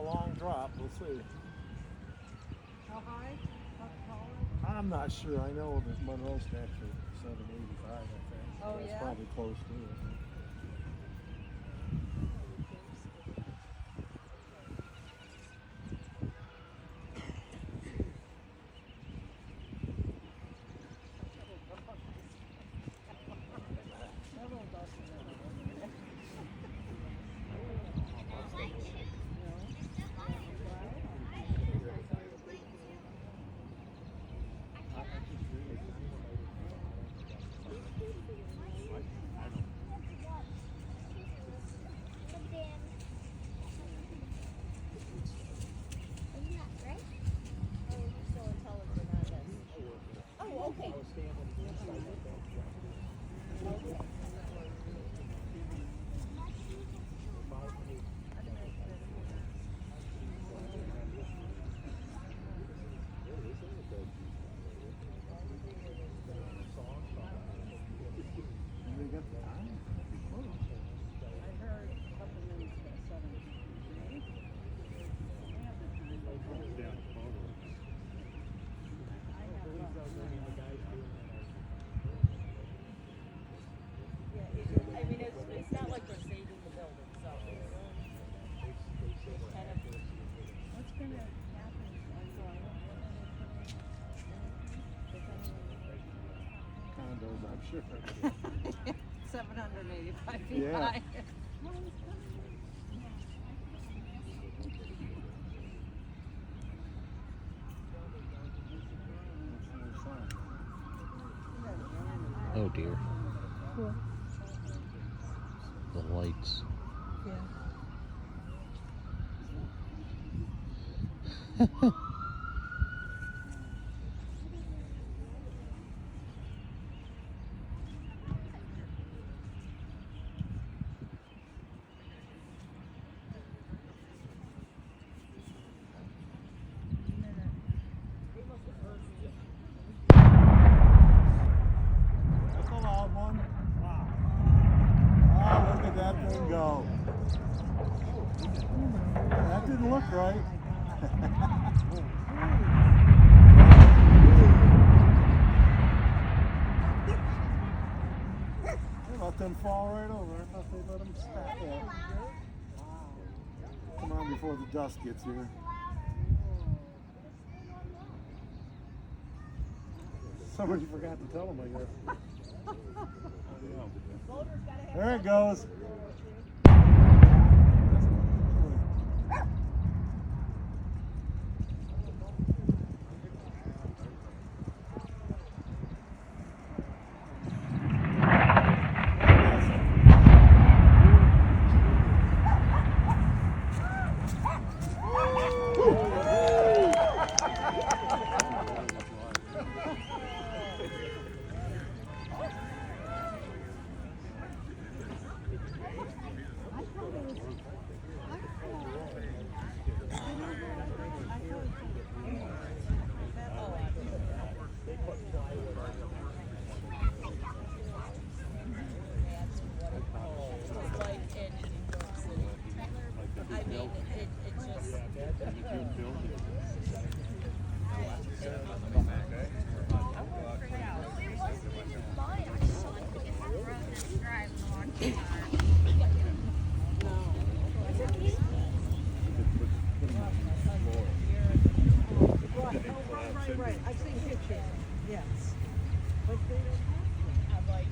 a long drop. We'll see. How high? How tall? I'm not sure. I know that Monroe statue 785, I think. Oh, That's yeah? probably close to it. Condos, I'm sure. 785 feet Yeah. high. Oh dear. Cool. The lights. Yeah. That's a loud one. Wow. Oh, look at that thing go. That didn't look right. They let them fall right over. I thought they let them stack up. Come on before the dust gets here. Somebody forgot to tell them, I guess. There it goes. Right. I've seen pictures. Yes. But they don't have like